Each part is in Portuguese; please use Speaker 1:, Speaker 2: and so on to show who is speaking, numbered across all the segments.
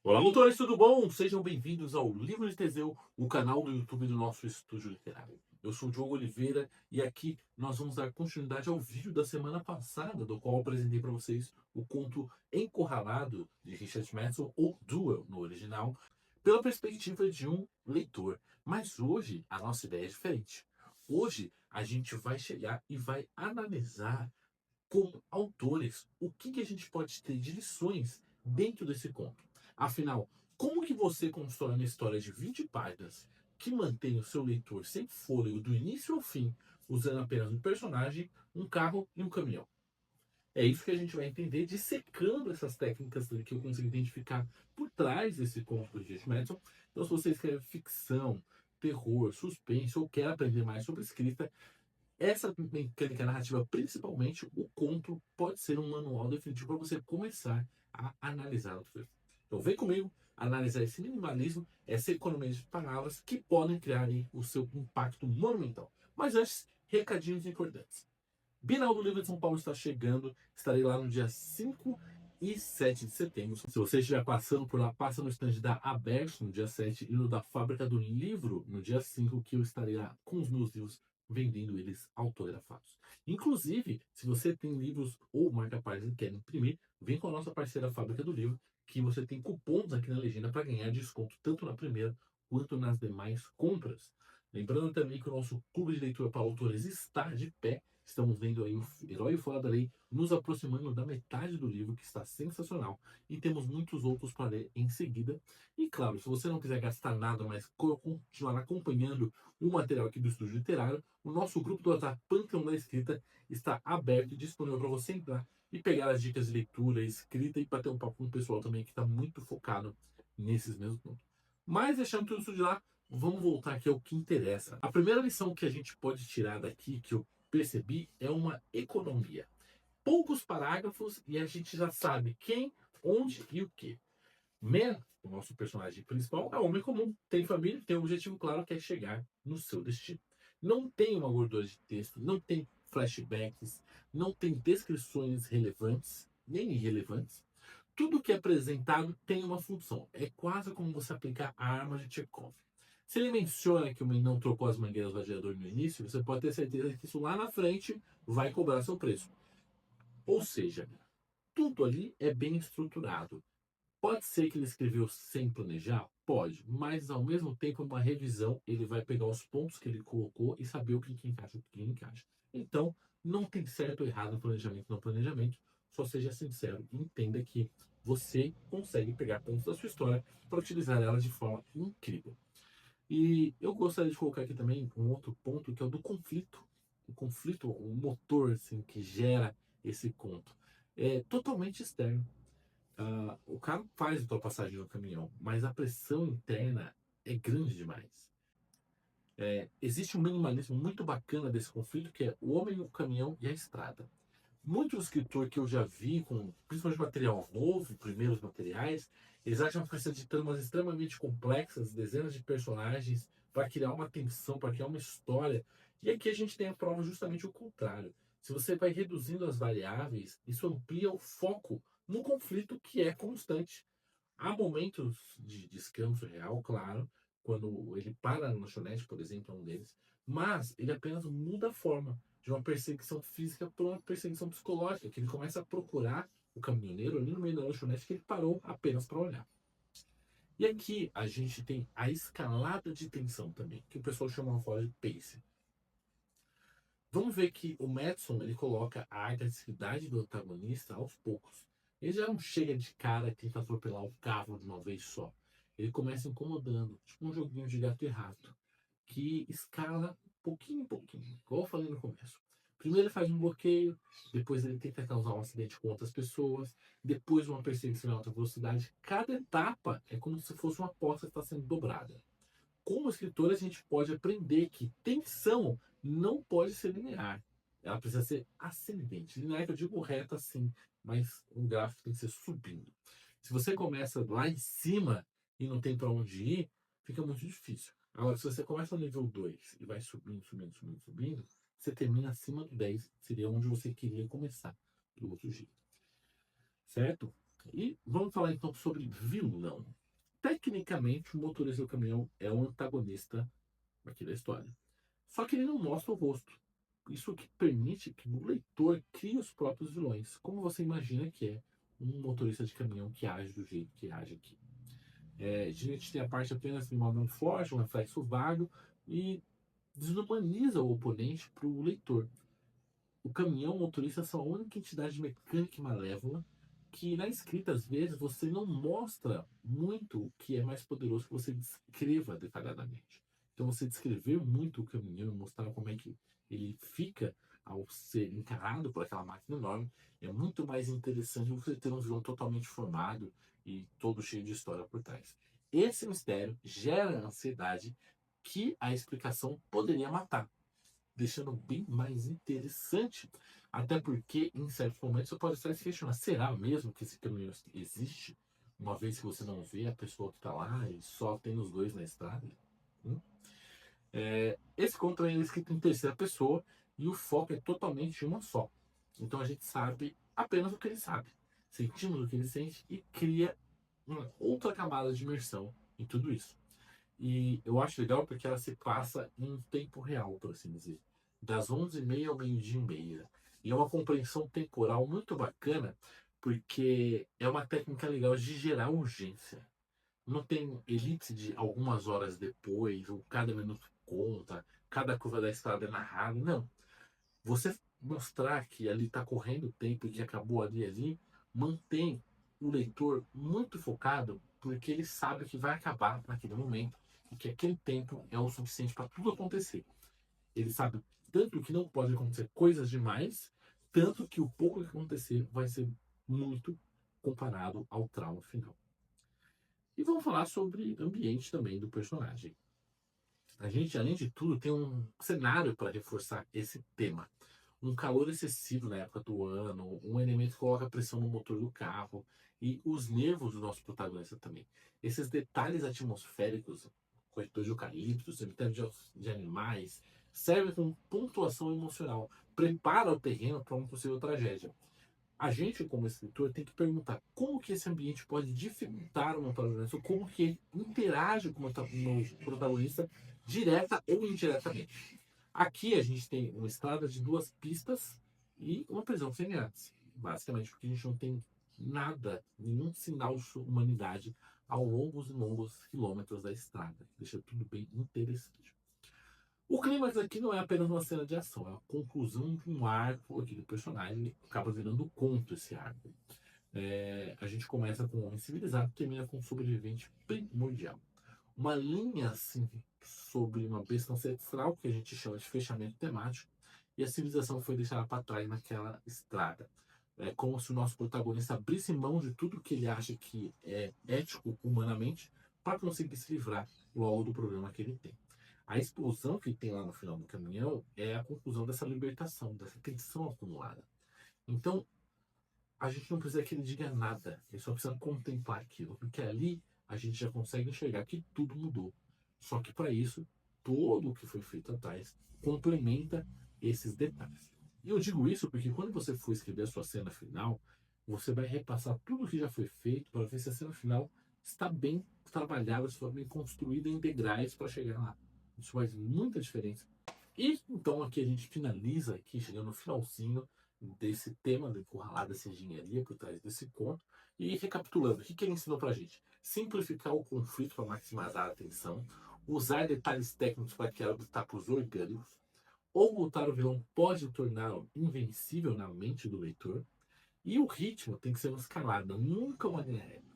Speaker 1: Olá, montores, tudo bom? Sejam bem-vindos ao Livro de Teseu, o canal do YouTube do nosso estúdio literário. Eu sou o Diogo Oliveira e aqui nós vamos dar continuidade ao vídeo da semana passada, do qual eu apresentei para vocês o conto Encurralado, de Richard Matheson, ou Duel, no original, pela perspectiva de um leitor. Mas hoje a nossa ideia é diferente. Hoje a gente vai chegar e vai analisar como autores, o que a gente pode ter de lições dentro desse conto? Afinal, como que você constrói uma história de 20 páginas que mantém o seu leitor sem fôlego do início ao fim, usando apenas um personagem, um carro e um caminhão? É isso que a gente vai entender dissecando essas técnicas que eu consigo identificar por trás desse conto do Richard Matheson. Então, se você escreve ficção, terror, suspense ou quer aprender mais sobre escrita, essa mecânica narrativa, principalmente o conto, pode ser um manual definitivo para você começar a analisar o livro. Então vem comigo analisar esse minimalismo, essa economia de palavras que podem criar aí o seu impacto monumental. Mas antes, recadinhos importantes. Bienal do Livro de São Paulo está chegando, estarei lá no dia 5 e 7 de setembro. Se você estiver passando por lá, passa no stand da Aberto no dia 7 e no da Fábrica do Livro no dia 5, que eu estarei lá com os meus livros, vendendo eles autografados. Inclusive, se você tem livros ou marca-páginas que quer imprimir, vem com a nossa parceira Fábrica do Livro, que você tem cupons aqui na legenda para ganhar desconto tanto na primeira quanto nas demais compras. Lembrando também que o nosso clube de leitura para autores está de pé. Estamos vendo aí o Herói Fora da Lei nos aproximando da metade do livro, que está sensacional. E temos muitos outros para ler em seguida. E claro, se você não quiser gastar nada, mas continuar acompanhando o material aqui do Estúdio Literário, o nosso grupo do WhatsApp Panteão da Escrita está aberto e disponível para você entrar e pegar as dicas de leitura, escrita e bater um papo com o pessoal também que está muito focado nesses mesmos pontos. Mas deixando tudo isso de lá, vamos voltar aqui ao que interessa. A primeira lição que a gente pode tirar daqui, que eu percebi, é uma economia. Poucos parágrafos e a gente já sabe quem, onde e o que. Man, o nosso personagem principal, é um homem comum, tem família, tem um objetivo claro que é chegar no seu destino. Não tem uma gordura de texto, não tem flashbacks, não tem descrições relevantes, nem irrelevantes. Tudo que é apresentado tem uma função. É quase como você aplicar a arma de Chekhov. Se ele menciona que o menino não trocou as mangueiras do radiador no início, você pode ter certeza que isso lá na frente vai cobrar seu preço. Ou seja, tudo ali é bem estruturado. Pode ser que ele escreveu sem planejar? Pode, mas ao mesmo tempo, uma revisão, ele vai pegar os pontos que ele colocou e saber o que encaixa e o que não encaixa. Então, não tem certo ou errado no planejamento ou no planejamento, só seja sincero e entenda que você consegue pegar pontos da sua história para utilizar ela de forma incrível. E eu gostaria de colocar aqui também um outro ponto, que é o do conflito. O conflito, o motor assim, que gera esse conto. É totalmente externo. O cara faz ultrapassagem no caminhão, mas a pressão interna é grande demais. Existe um minimalismo muito bacana desse conflito, que é o homem, o caminhão e a estrada. Muito escritor que eu já vi, com principalmente material novo, primeiros materiais, eles acham que precisa de tramas extremamente complexas, dezenas de personagens, para criar uma tensão, para criar uma história. E aqui a gente tem a prova justamente o contrário. Se você vai reduzindo as variáveis, isso amplia o foco no conflito que é constante. Há momentos de descanso real, claro, quando ele para na lanchonete, por exemplo, é um deles, mas ele apenas muda a forma de uma perseguição física para uma perseguição psicológica, que ele começa a procurar o caminhoneiro ali no meio da lanchonete que ele parou apenas para olhar. E aqui a gente tem a escalada de tensão também, que o pessoal chama fora de pace. Vamos ver que o Madison ele coloca a agressividade do antagonista aos poucos. Ele já não chega de cara e tenta atropelar o carro de uma vez só. Ele começa incomodando, tipo um joguinho de gato e rato, que escala pouquinho em pouquinho, igual eu falei no começo. Primeiro ele faz um bloqueio, depois ele tenta causar um acidente com outras pessoas, depois uma perseguição em alta velocidade. Cada etapa é como se fosse uma aposta que está sendo dobrada. Como escritor, a gente pode aprender que tensão não pode ser linear. Ela precisa ser ascendente. Linear, que eu digo reta, sim, mas o gráfico tem que ser subindo. Se você começa lá em cima e não tem para onde ir, fica muito difícil. Agora, se você começa no nível 2 e vai subindo, subindo, subindo, subindo, você termina acima do 10, seria onde você queria começar, do outro jeito. Certo? E vamos falar então sobre vilão. Tecnicamente, o motorista do caminhão é o antagonista aqui da história. Só que ele não mostra o rosto. Isso que permite que o leitor crie os próprios vilões, como você imagina que é um motorista de caminhão que age do jeito que age aqui. A gente tem a parte apenas de uma mão forte, um reflexo vago e desumaniza o oponente para o leitor. O caminhão o motorista são a única entidade mecânica e malévola que na escrita, às vezes, você não mostra muito o que é mais poderoso que você descreva detalhadamente. Então, você descrever muito o caminhão, mostrar como é que ele fica ao ser encarado por aquela máquina enorme, é muito mais interessante do que você ter um vilão totalmente formado e todo cheio de história por trás. Esse mistério gera ansiedade que a explicação poderia matar, deixando bem mais interessante. Até porque, em certos momentos, você pode estar se questionando: será mesmo que esse caminhão existe? Uma vez que você não vê a pessoa que está lá e só tem os dois na estrada. Hum? Esse conto é escrito em terceira pessoa e o foco é totalmente uma só. Então a gente sabe apenas o que ele sabe, sentimos o que ele sente e cria uma outra camada de imersão em tudo isso. E eu acho legal porque ela se passa em tempo real, por assim dizer. Das 11h30 ao meio-dia e meia. E é uma compreensão temporal muito bacana, porque é uma técnica legal de gerar urgência. Não tem elipse de algumas horas depois, ou cada minuto conta, cada curva da estrada é narrada. Não. Você mostrar que ali está correndo o tempo e que acabou ali, mantém o leitor muito focado, porque ele sabe que vai acabar naquele momento e que aquele tempo é o suficiente para tudo acontecer. Ele sabe tanto que não pode acontecer coisas demais, tanto que o pouco que acontecer vai ser muito comparado ao trauma final. E vamos falar sobre ambiente também do personagem. A gente, além de tudo, tem um cenário para reforçar esse tema. Um calor excessivo na época do ano, um elemento que coloca pressão no motor do carro e os nervos do nosso protagonista também. Esses detalhes atmosféricos, corretor de eucalipto, cemitério de animais, servem como pontuação emocional, prepara o terreno para uma possível tragédia. A gente, como escritor, tem que perguntar como que esse ambiente pode dificultar uma protagonista, como que ele interage com o protagonista, direta ou indiretamente. Aqui a gente tem uma estrada de duas pistas e uma prisão sem grades. Basicamente porque a gente não tem nada, nenhum sinal de humanidade ao longos e longos quilômetros da estrada. Deixa tudo bem interessante. O clímax aqui não é apenas uma cena de ação, é a conclusão de um arco aqui do personagem, acaba virando um conto esse arco. A gente começa com um homem civilizado e termina com um sobrevivente primordial. Uma linha assim, sobre uma besta ancestral, que a gente chama de fechamento temático, e a civilização foi deixada para trás naquela estrada. É como se o nosso protagonista abrisse mão de tudo que ele acha que é ético humanamente para conseguir se livrar logo do problema que ele tem. A explosão que tem lá no final do caminhão é a conclusão dessa libertação, dessa tensão acumulada. Então, a gente não precisa que ele diga nada, ele só precisa contemplar aquilo, porque ali a gente já consegue enxergar que tudo mudou. Só que para isso, todo o que foi feito atrás complementa esses detalhes. E eu digo isso porque quando você for escrever a sua cena final, você vai repassar tudo o que já foi feito para ver se a cena final está bem trabalhada, está bem construída em degraus para chegar lá. Isso faz muita diferença. E então aqui a gente finaliza aqui, chegando no finalzinho desse tema do encurralado, dessa engenharia por trás desse conto. E recapitulando, o que ele ensinou pra gente? Simplificar o conflito para maximizar a atenção, usar detalhes técnicos para criar obstáculos orgânicos, ocultar o vilão pode torná-lo invencível na mente do leitor, e o ritmo tem que ser uma escalada, nunca uma linha reta.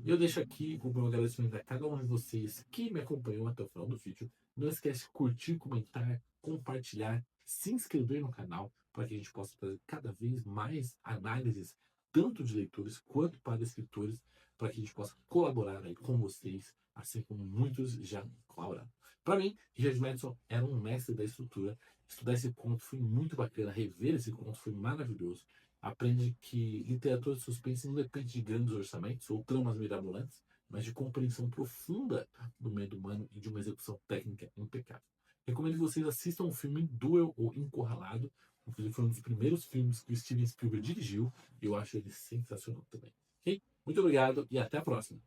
Speaker 1: Eu deixo aqui o meu agradecimento a cada um de vocês que me acompanhou até o final do vídeo. Não esquece de curtir, comentar, compartilhar, se inscrever no canal para que a gente possa fazer cada vez mais análises, tanto de leitores quanto para escritores, para que a gente possa colaborar aí com vocês, assim como muitos já colaboraram. Para mim, Richard Madison era um mestre da estrutura. Estudar esse conto foi muito bacana, rever esse conto foi maravilhoso. Aprende que literatura de suspense não depende de grandes orçamentos ou tramas mirabolantes, mas de compreensão profunda do medo humano e de uma execução técnica impecável. Recomendo que vocês assistam o filme Duel ou Encurralado. Inclusive foi um dos primeiros filmes que o Steven Spielberg dirigiu e eu acho ele sensacional também. Ok? Muito obrigado e até a próxima.